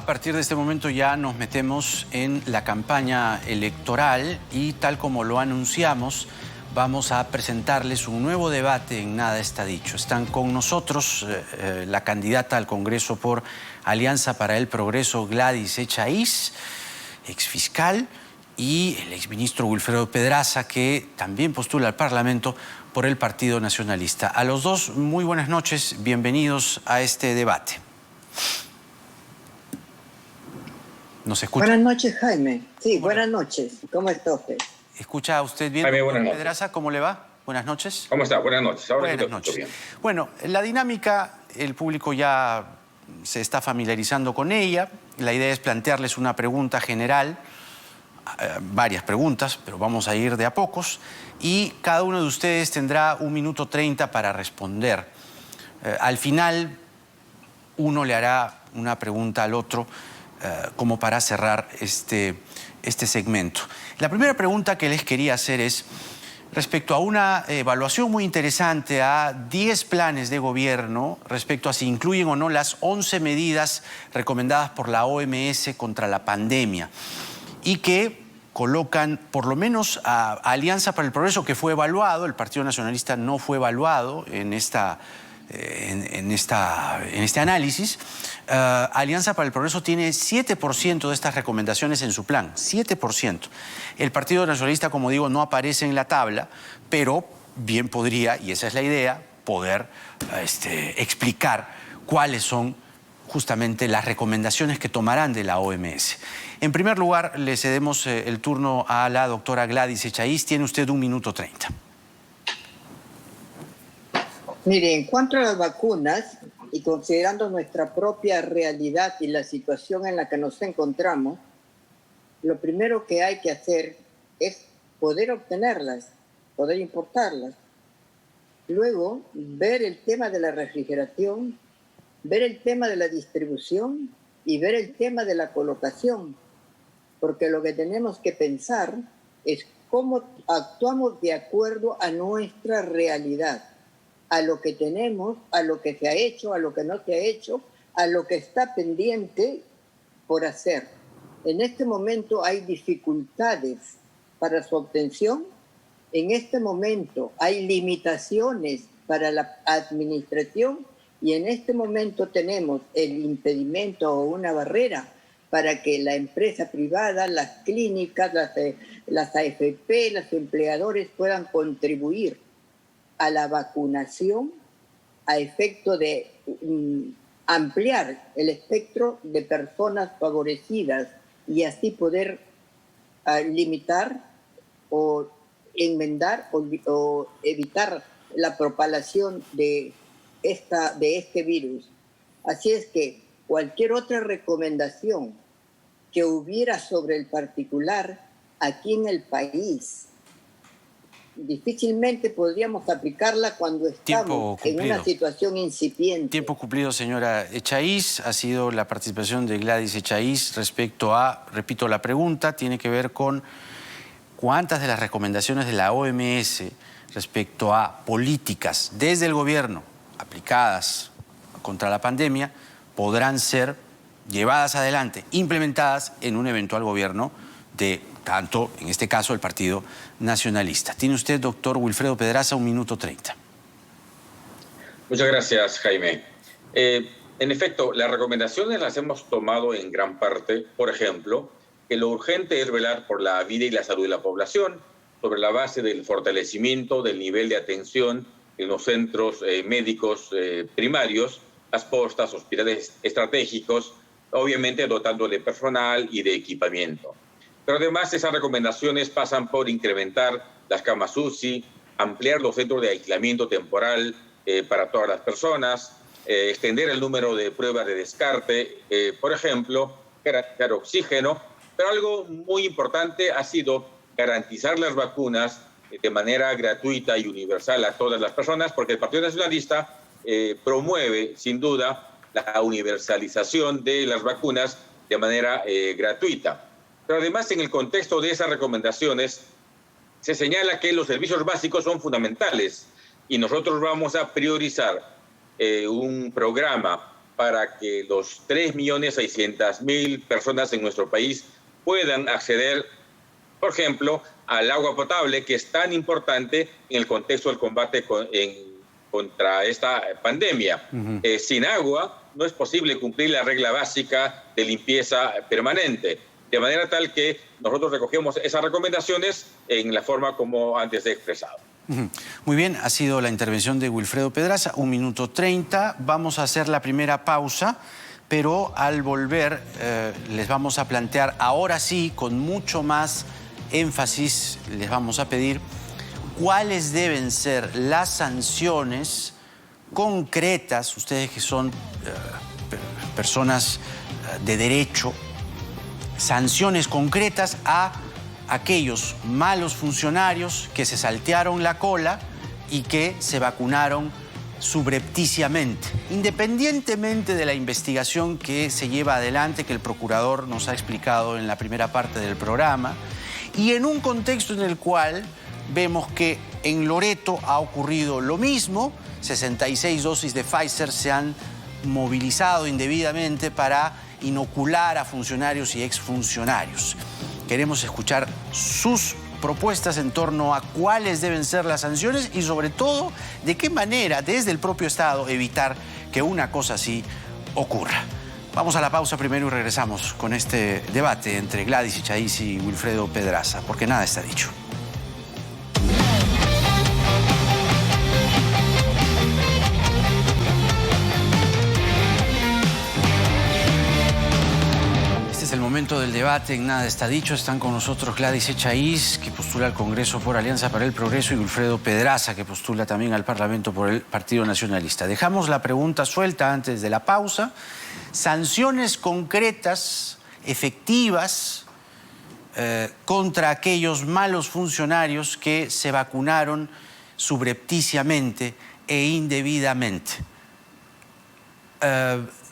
partir de este momento ya nos metemos en la campaña electoral y tal como lo anunciamos, vamos a presentarles un nuevo debate en Nada está dicho. Están con nosotros la candidata al Congreso por Alianza para el Progreso, Gladys Echaíz, exfiscal, y el exministro Wilfredo Pedraza, que también postula al Parlamento por el Partido Nacionalista. A los dos, muy buenas noches, bienvenidos a este debate. ¿Nos escucha? Buenas noches, Jaime. Sí, buenas noches. ¿Cómo está usted? ¿Escucha usted bien, Jaime, doctor Pedraza? ¿Cómo le va? Buenas noches. ¿Cómo está? Buenas noches. Ahora buenas noches. Bien. Bueno, la dinámica, el público ya se está familiarizando con ella. La idea es plantearles una pregunta general, varias preguntas, pero vamos a ir de a pocos. Y cada uno de ustedes tendrá 1 minuto 30 para responder. Al final, uno le hará una pregunta al otro, como para cerrar este segmento. La primera pregunta que les quería hacer es respecto a una evaluación muy interesante a 10 planes de gobierno respecto a si incluyen o no las 11 medidas recomendadas por la OMS contra la pandemia y que colocan por lo menos a Alianza para el Progreso, que fue evaluado, el Partido Nacionalista no fue evaluado en este análisis. Alianza para el Progreso tiene 7% de estas recomendaciones en su plan, 7%. El Partido Nacionalista, como digo, no aparece en la tabla, pero bien podría, y esa es la idea, poder explicar cuáles son justamente las recomendaciones que tomarán de la OMS. En primer lugar, le cedemos el turno a la doctora Gladys Echaíz. Tiene usted 1 minuto 30. Mire, en cuanto a las vacunas, y considerando nuestra propia realidad y la situación en la que nos encontramos, lo primero que hay que hacer es poder obtenerlas, poder importarlas. Luego, ver el tema de la refrigeración, ver el tema de la distribución y ver el tema de la colocación. Porque lo que tenemos que pensar es cómo actuamos de acuerdo a nuestra realidad, a lo que tenemos, a lo que se ha hecho, a lo que no se ha hecho, a lo que está pendiente por hacer. En este momento hay dificultades para su obtención. En este momento hay limitaciones para la administración y en este momento tenemos el impedimento o una barrera para que la empresa privada, las clínicas, las AFP, los empleadores puedan contribuir a la vacunación a efecto de ampliar el espectro de personas favorecidas y así poder limitar o enmendar o evitar la propagación de este virus. Así es que cualquier otra recomendación que hubiera sobre el particular aquí en el país, difícilmente podríamos aplicarla cuando estamos en una situación incipiente. Tiempo cumplido, señora Echaíz. Ha sido la participación de Gladys Echaíz respecto a, repito la pregunta, tiene que ver con cuántas de las recomendaciones de la OMS respecto a políticas desde el gobierno aplicadas contra la pandemia podrán ser llevadas adelante, implementadas en un eventual gobierno de tanto, en este caso, el Partido Nacionalista. Tiene usted, doctor Wilfredo Pedraza, 1 minuto 30. Muchas gracias, Jaime. En efecto, las recomendaciones las hemos tomado en gran parte, por ejemplo, que lo urgente es velar por la vida y la salud de la población, sobre la base del fortalecimiento del nivel de atención en los centros médicos primarios, las postas, hospitales estratégicos, obviamente dotándole personal y de equipamiento. Pero además esas recomendaciones pasan por incrementar las camas UCI, ampliar los centros de aislamiento temporal para todas las personas, extender el número de pruebas de descarte, por ejemplo, garantizar oxígeno. Pero algo muy importante ha sido garantizar las vacunas de manera gratuita y universal a todas las personas, porque el Partido Nacionalista promueve, sin duda, la universalización de las vacunas de manera gratuita. Pero además, en el contexto de esas recomendaciones, se señala que los servicios básicos son fundamentales y nosotros vamos a priorizar un programa para que los 3.600.000 personas en nuestro país puedan acceder, por ejemplo, al agua potable, que es tan importante en el contexto del combate contra esta pandemia. Sin agua no es posible cumplir la regla básica de limpieza permanente. De manera tal que nosotros recogemos esas recomendaciones en la forma como antes he expresado. Muy bien, ha sido la intervención de Wilfredo Pedraza, 1 minuto 30. Vamos a hacer la primera pausa, pero al volver les vamos a plantear, ahora sí, con mucho más énfasis, les vamos a pedir cuáles deben ser las sanciones concretas, ustedes que son personas de derecho, sanciones concretas a aquellos malos funcionarios que se saltearon la cola y que se vacunaron subrepticiamente, independientemente de la investigación que se lleva adelante, que el procurador nos ha explicado en la primera parte del programa, y en un contexto en el cual vemos que en Loreto ha ocurrido lo mismo. 66 dosis de Pfizer se han movilizado indebidamente para inocular a funcionarios y exfuncionarios. Queremos escuchar sus propuestas en torno a cuáles deben ser las sanciones y, sobre todo, de qué manera, desde el propio Estado, evitar que una cosa así ocurra. Vamos a la pausa primero y regresamos con este debate entre Gladys Echaíz y Wilfredo Pedraza, porque nada está dicho. Momento del debate, en nada está dicho. Están con nosotros Gladys Echaíz, que postula al Congreso por Alianza para el Progreso, y Wilfredo Pedraza, que postula también al Parlamento por el Partido Nacionalista. Dejamos la pregunta suelta antes de la pausa. Sanciones concretas, efectivas, contra aquellos malos funcionarios que se vacunaron subrepticiamente e indebidamente.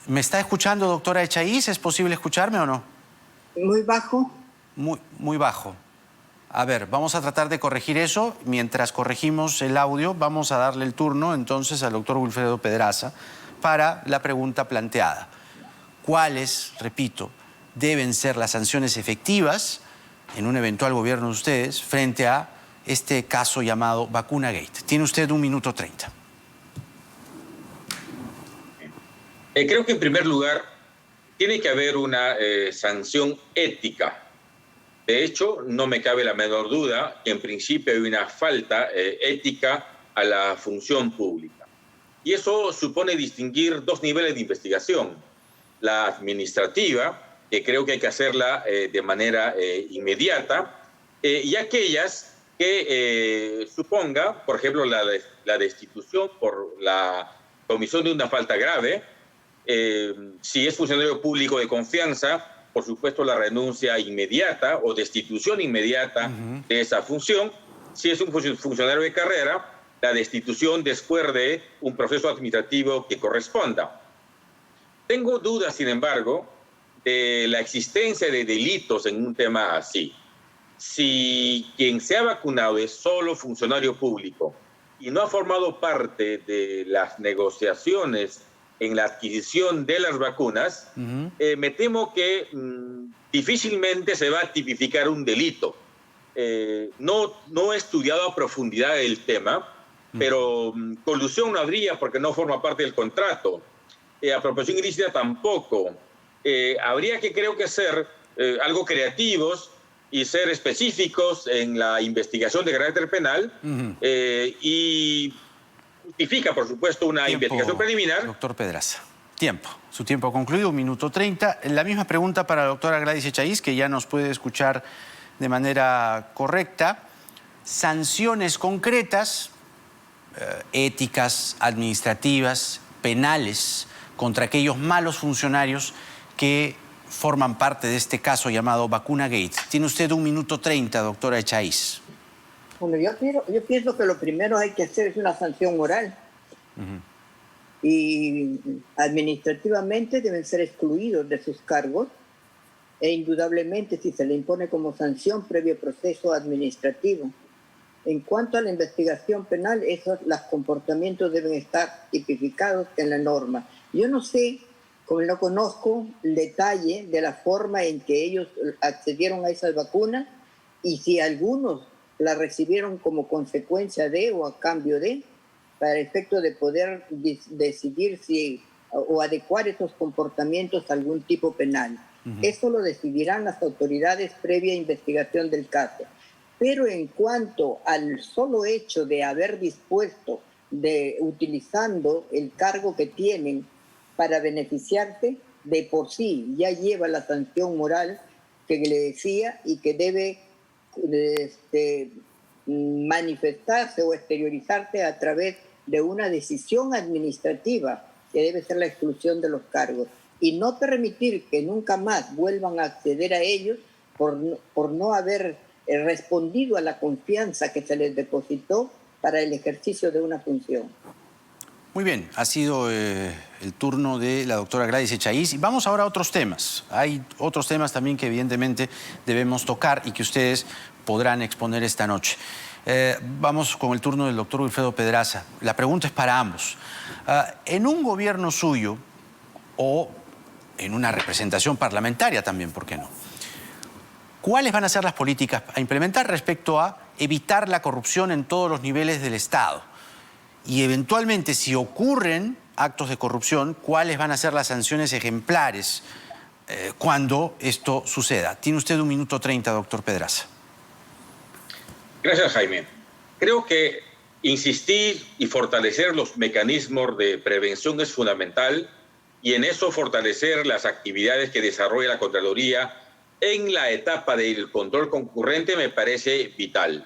¿Me está escuchando, doctora Echaíz? ¿Es posible escucharme o no? Muy bajo. Muy bajo. A ver, vamos a tratar de corregir eso. Mientras corregimos el audio, vamos a darle el turno entonces al doctor Wilfredo Pedraza para la pregunta planteada. ¿Cuáles, repito, deben ser las sanciones efectivas en un eventual gobierno de ustedes frente a este caso llamado Vacunagate? Tiene usted 1 minuto 30. Creo que en primer lugar tiene que haber una sanción ética. De hecho, no me cabe la menor duda que en principio hay una falta ética a la función pública. Y eso supone distinguir 2 niveles de investigación. La administrativa, que creo que hay que hacerla de manera inmediata, y aquellas que suponga, por ejemplo, la destitución por la comisión de una falta grave. Si es funcionario público de confianza, por supuesto la renuncia inmediata o destitución inmediata de esa función. Si es un funcionario de carrera, la destitución después de un proceso administrativo que corresponda. Tengo dudas, sin embargo, de la existencia de delitos en un tema así. Si quien se ha vacunado es solo funcionario público y no ha formado parte de las negociaciones en la adquisición de las vacunas, me temo que difícilmente se va a tipificar un delito. No he estudiado a profundidad el tema, pero colusión no habría porque no forma parte del contrato. Apropiación ilícita tampoco. Habría que, creo que, ser algo creativos y ser específicos en la investigación de carácter penal y justifica, por supuesto, una investigación preliminar. Doctor Pedraza, tiempo. Su tiempo ha concluido, 1 minuto 30. La misma pregunta para la doctora Gladys Echaíz, que ya nos puede escuchar de manera correcta. Sanciones concretas, éticas, administrativas, penales, contra aquellos malos funcionarios que forman parte de este caso llamado Vacunagate. Tiene usted 1 minuto 30, doctora Echaíz. Bueno, yo pienso que lo primero hay que hacer es una sanción moral. Y administrativamente deben ser excluidos de sus cargos e indudablemente si se le impone como sanción previo proceso administrativo. En cuanto a la investigación penal, los comportamientos deben estar tipificados en la norma. Yo no sé como no conozco el detalle de la forma en que ellos accedieron a esas vacunas y si algunos la recibieron como consecuencia de o a cambio de, para el efecto de poder decidir si o adecuar esos comportamientos a algún tipo penal. Eso lo decidirán las autoridades previa investigación del caso. Pero en cuanto al solo hecho de haber dispuesto, de utilizando el cargo que tienen para beneficiarse, de por sí ya lleva la sanción moral que le decía y que debe manifestarse o exteriorizarse a través de una decisión administrativa que debe ser la exclusión de los cargos y no permitir que nunca más vuelvan a acceder a ellos por no haber respondido a la confianza que se les depositó para el ejercicio de una función. Muy bien, ha sido el turno de la doctora Gladys Echaíz. Y vamos ahora a otros temas. Hay otros temas también que evidentemente debemos tocar y que ustedes podrán exponer esta noche. Vamos con el turno del doctor Wilfredo Pedraza. La pregunta es para ambos. En un gobierno suyo o en una representación parlamentaria también, ¿por qué no? ¿Cuáles van a ser las políticas a implementar respecto a evitar la corrupción en todos los niveles del Estado? Y eventualmente, si ocurren actos de corrupción, ¿cuáles van a ser las sanciones ejemplares cuando esto suceda? Tiene usted 1 minuto 30, doctor Pedraza. Gracias, Jaime. Creo que insistir y fortalecer los mecanismos de prevención es fundamental y en eso fortalecer las actividades que desarrolla la Contraloría en la etapa del control concurrente me parece vital.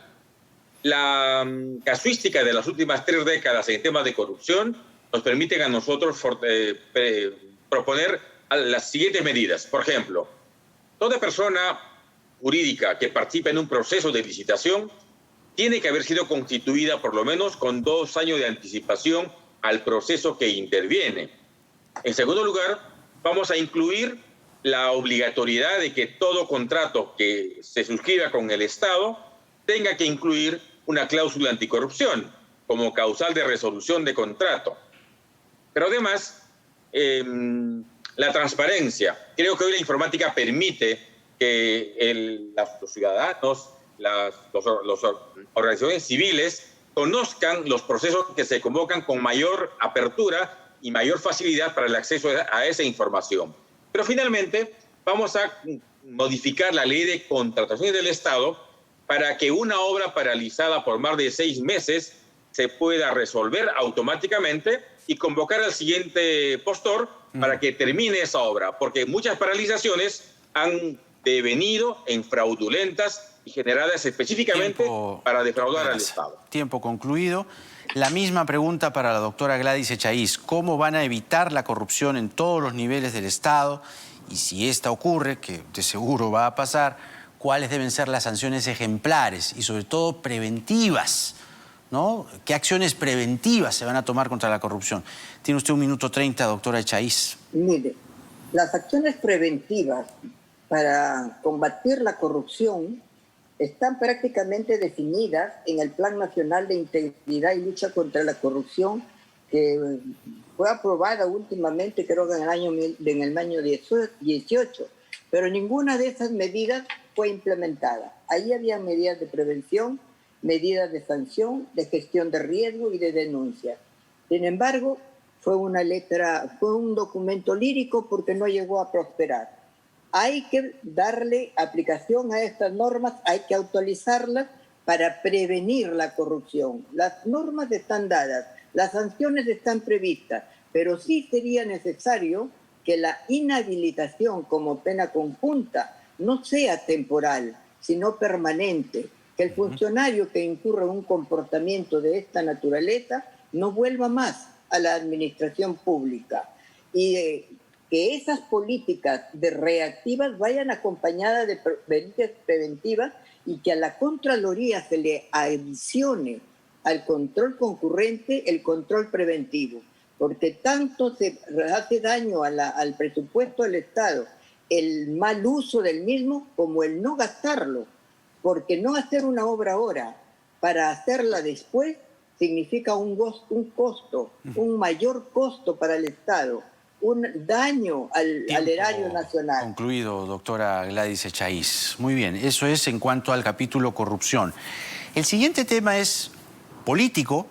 La casuística de las últimas 3 décadas en temas de corrupción nos permiten a nosotros proponer las siguientes medidas. Por ejemplo, toda persona jurídica que participe en un proceso de licitación tiene que haber sido constituida por lo menos con 2 años de anticipación al proceso que interviene. En segundo lugar, vamos a incluir la obligatoriedad de que todo contrato que se suscriba con el Estado tenga que incluir una cláusula anticorrupción como causal de resolución de contrato. Pero además, la transparencia. Creo que hoy la informática permite que los ciudadanos, las organizaciones civiles conozcan los procesos que se convocan con mayor apertura y mayor facilidad para el acceso a esa información. Pero finalmente vamos a modificar la ley de contrataciones del Estado para que una obra paralizada por más de 6 meses se pueda resolver automáticamente y convocar al siguiente postor para que termine esa obra, porque muchas paralizaciones han devenido en fraudulentas y generadas específicamente para defraudar al Estado. Tiempo concluido. La misma pregunta para la doctora Gladys Echaíz. ¿Cómo van a evitar la corrupción en todos los niveles del Estado? Y si esta ocurre, que de seguro va a pasar, ¿cuáles deben ser las sanciones ejemplares y sobre todo preventivas? ¿No? ¿Qué acciones preventivas se van a tomar contra la corrupción? Tiene usted 1 minuto 30, doctora Echaíz. Mire, las acciones preventivas para combatir la corrupción están prácticamente definidas en el Plan Nacional de Integridad y Lucha contra la Corrupción que fue aprobada últimamente, creo que en el año 18, pero ninguna de esas medidas fue implementada. Ahí había medidas de prevención, medidas de sanción, de gestión de riesgo y de denuncia. Sin embargo, fue un documento lírico porque no llegó a prosperar. Hay que darle aplicación a estas normas, hay que actualizarlas para prevenir la corrupción. Las normas están dadas, las sanciones están previstas, pero sí sería necesario que la inhabilitación como pena conjunta no sea temporal, sino permanente, que el funcionario que incurra en un comportamiento de esta naturaleza no vuelva más a la administración pública y que esas políticas de reactivas vayan acompañadas de medidas preventivas y que a la Contraloría se le adicione al control concurrente el control preventivo, porque tanto se hace daño al presupuesto del Estado el mal uso del mismo como el no gastarlo, porque no hacer una obra ahora para hacerla después significa un costo, un mayor costo para el Estado. un daño al erario nacional. Concluido, doctora Gladys Echaíz. Muy bien, eso es en cuanto al capítulo corrupción. El siguiente tema es político,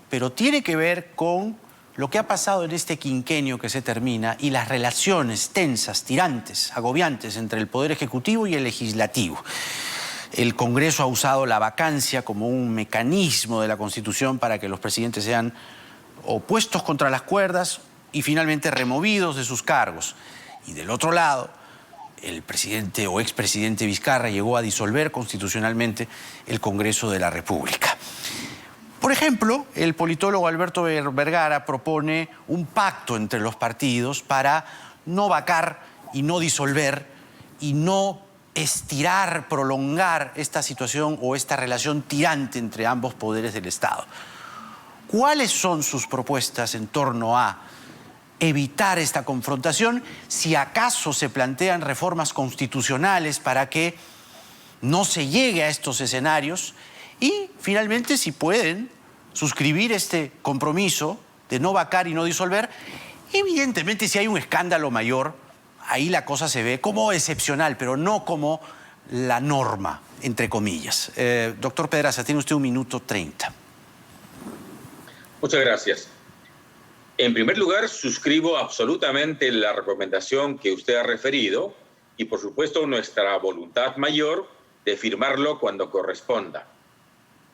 pero tiene que ver con lo que ha pasado en este quinquenio que se termina y las relaciones tensas, tirantes, agobiantes entre el Poder Ejecutivo y el Legislativo. El Congreso ha usado la vacancia como un mecanismo de la Constitución para que los presidentes sean o puestos contra las cuerdas y finalmente removidos de sus cargos. Y del otro lado, el presidente o expresidente Vizcarra llegó a disolver constitucionalmente el Congreso de la República. Por ejemplo, el politólogo Alberto Vergara propone un pacto entre los partidos para no vacar y no disolver y no estirar, prolongar esta situación o esta relación tirante entre ambos poderes del Estado. ¿Cuáles son sus propuestas en torno a evitar esta confrontación? Si acaso se plantean reformas constitucionales para que no se llegue a estos escenarios y finalmente si pueden suscribir este compromiso de no vacar y no disolver. Evidentemente si hay un escándalo mayor, ahí la cosa se ve como excepcional, pero no como la norma, entre comillas. Doctor Pedraza, tiene usted 1 minuto 30. Muchas gracias. En primer lugar, suscribo absolutamente la recomendación que usted ha referido y, por supuesto, nuestra voluntad mayor de firmarlo cuando corresponda.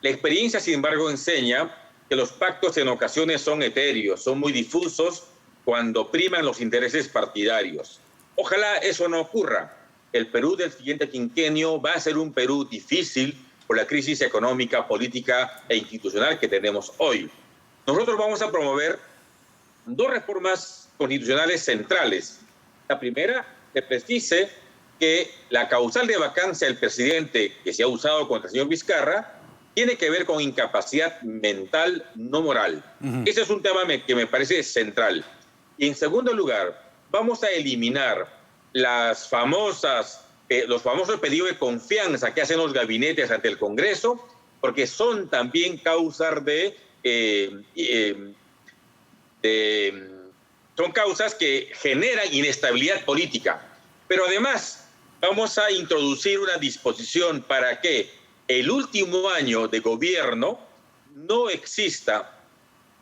La experiencia, sin embargo, enseña que los pactos en ocasiones son etéreos, son muy difusos cuando priman los intereses partidarios. Ojalá eso no ocurra. El Perú del siguiente quinquenio va a ser un Perú difícil por la crisis económica, política e institucional que tenemos hoy. Nosotros vamos a promover 2 reformas constitucionales centrales. La primera, que precise que la causal de vacancia del presidente que se ha usado contra el señor Vizcarra tiene que ver con incapacidad mental, no moral. Ese es un tema que me parece central. Y en segundo lugar, vamos a eliminar los famosos pedidos de confianza que hacen los gabinetes ante el Congreso, porque son también causas son causas que generan inestabilidad política. Pero además, vamos a introducir una disposición para que el último año de gobierno no exista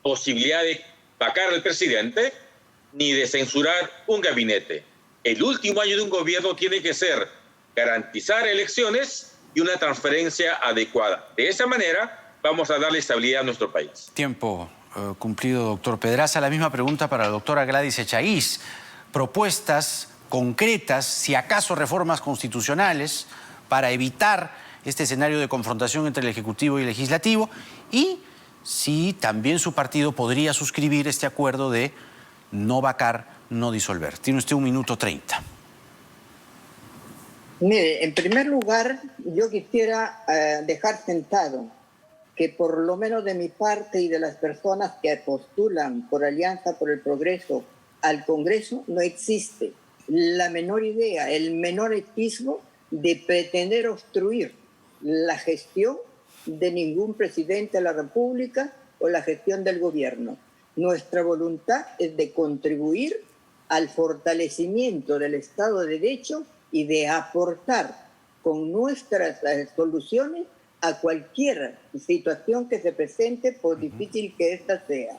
posibilidad de vacar al presidente ni de censurar un gabinete. El último año de un gobierno tiene que ser garantizar elecciones y una transferencia adecuada. De esa manera vamos a darle estabilidad a nuestro país. Tiempo cumplido, doctor Pedraza. La misma pregunta para la doctora Gladys Echaíz. Propuestas concretas, si acaso reformas constitucionales, para evitar este escenario de confrontación entre el Ejecutivo y el Legislativo y si también su partido podría suscribir este acuerdo de no vacar, no disolver. Tiene usted 1 minuto 30. Mire, en primer lugar, yo quisiera dejar sentado que por lo menos de mi parte y de las personas que postulan por Alianza por el Progreso al Congreso, no existe la menor idea, el menor atisbo de pretender obstruir la gestión de ningún presidente de la República o la gestión del gobierno. Nuestra voluntad es de contribuir al fortalecimiento del Estado de Derecho y de aportar con nuestras soluciones a cualquier situación que se presente, por difícil que ésta sea.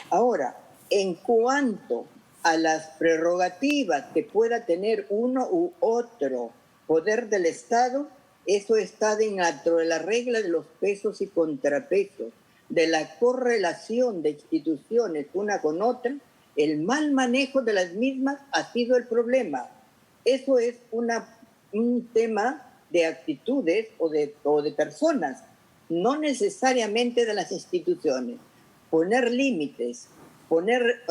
Ahora, en cuanto a las prerrogativas que pueda tener uno u otro poder del Estado, eso está dentro de la regla de los pesos y contrapesos, de la correlación de instituciones una con otra. El mal manejo de las mismas ha sido el problema. Eso es un tema de actitudes o de personas, no necesariamente de las instituciones. Poner límites, poner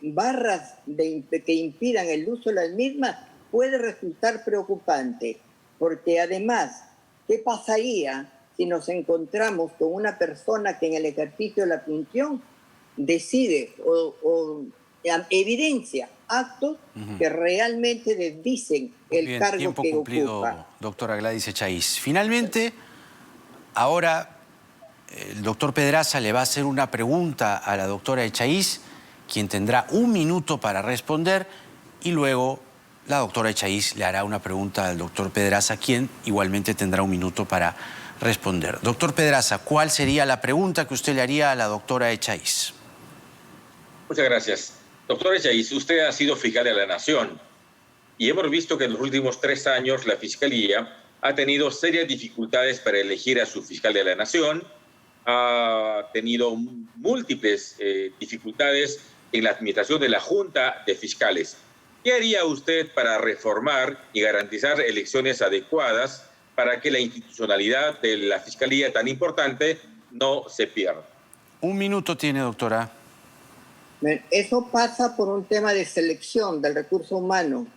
barras que impidan el uso de las mismas puede resultar preocupante, porque además, ¿qué pasaría si nos encontramos con una persona que en el ejercicio de la función decide o evidencia actos que realmente desdicen el cargo tiempo que cumplido, ocupa? doctora Gladys Echaíz. Finalmente, ahora el doctor Pedraza le va a hacer una pregunta a la doctora Echaíz, quien tendrá 1 minuto para responder, y luego la doctora Echaiz le hará una pregunta al doctor Pedraza, quien igualmente tendrá 1 minuto para responder. Doctor Pedraza, ¿cuál sería la pregunta que usted le haría a la doctora Echaiz? Muchas gracias. Doctor Echaiz, usted ha sido fiscal de la Nación y hemos visto que en los últimos 3 años la Fiscalía ha tenido serias dificultades para elegir a su fiscal de la Nación, ha tenido múltiples dificultades en la administración de la Junta de Fiscales. ¿Qué haría usted para reformar y garantizar elecciones adecuadas para que la institucionalidad de la Fiscalía tan importante no se pierda? 1 minuto tiene, doctora. Eso pasa por un tema de selección del recurso humano,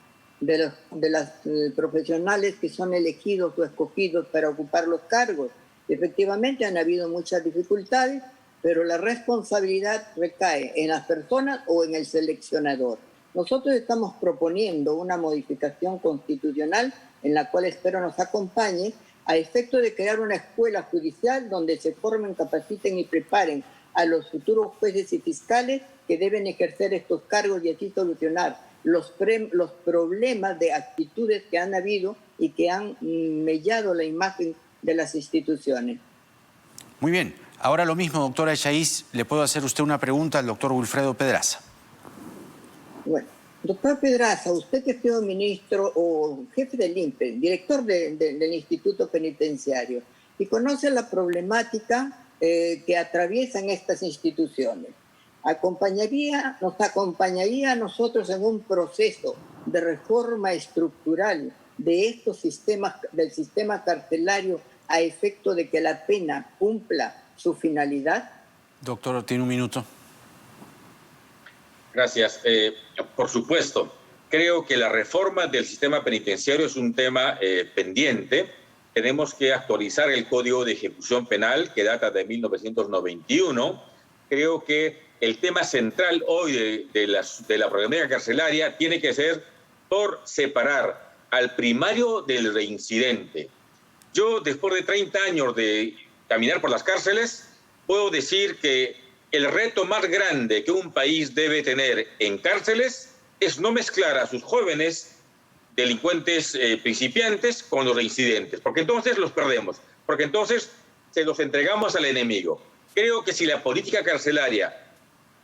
de los profesionales que son elegidos o escogidos para ocupar los cargos. Efectivamente han habido muchas dificultades, pero la responsabilidad recae en las personas o en el seleccionador. Nosotros estamos proponiendo una modificación constitucional en la cual espero nos acompañe a efecto de crear una escuela judicial donde se formen, capaciten y preparen a los futuros jueces y fiscales que deben ejercer estos cargos y así solucionar los problemas de actitudes que han habido y que han mellado la imagen de las instituciones. Muy bien. Ahora lo mismo, doctora Echaiz, le puedo hacer usted una pregunta al doctor Wilfredo Pedraza. Bueno, doctor Pedraza, usted que ha sido ministro o jefe del INPE, director del Instituto Penitenciario, y conoce la problemática que atraviesan estas instituciones, nos acompañaría a nosotros en un proceso de reforma estructural de estos sistemas, del sistema carcelario, a efecto de que la pena cumpla su finalidad? Doctor, tiene 1 minuto. Gracias. Por supuesto, creo que la reforma del sistema penitenciario es un tema pendiente. Tenemos que actualizar el Código de Ejecución Penal, que data de 1991. Creo que el tema central hoy de la problemática carcelaria tiene que ser por separar al primario del reincidente. Yo, después de 30 años de caminar por las cárceles, puedo decir que el reto más grande que un país debe tener en cárceles es no mezclar a sus jóvenes delincuentes principiantes con los reincidentes, porque entonces los perdemos, porque entonces se los entregamos al enemigo. Creo que si la política carcelaria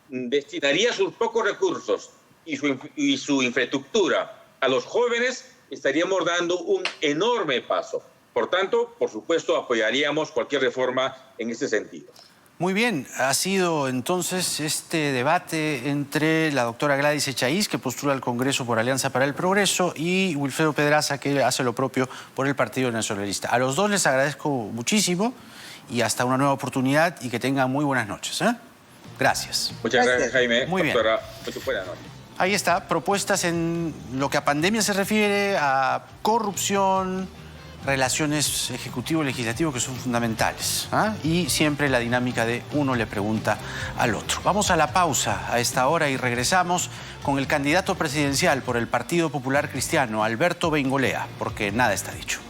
destinaría sus pocos recursos y su infraestructura a los jóvenes, estaríamos dando un enorme paso. Por tanto, por supuesto, apoyaríamos cualquier reforma en ese sentido. Muy bien, ha sido entonces este debate entre la doctora Gladys Echaiz, que postula al Congreso por Alianza para el Progreso, y Wilfredo Pedraza, que hace lo propio por el Partido Nacionalista. A los dos les agradezco muchísimo y hasta una nueva oportunidad y que tengan muy buenas noches. Gracias. Muchas gracias, Jaime. Muy bien. Doctora, buenas noches. Ahí está, propuestas en lo que a pandemia se refiere, a corrupción, relaciones ejecutivo-legislativo que son fundamentales, y siempre la dinámica de uno le pregunta al otro. Vamos a la pausa a esta hora y regresamos con el candidato presidencial por el Partido Popular Cristiano, Alberto Bengolea, porque nada está dicho.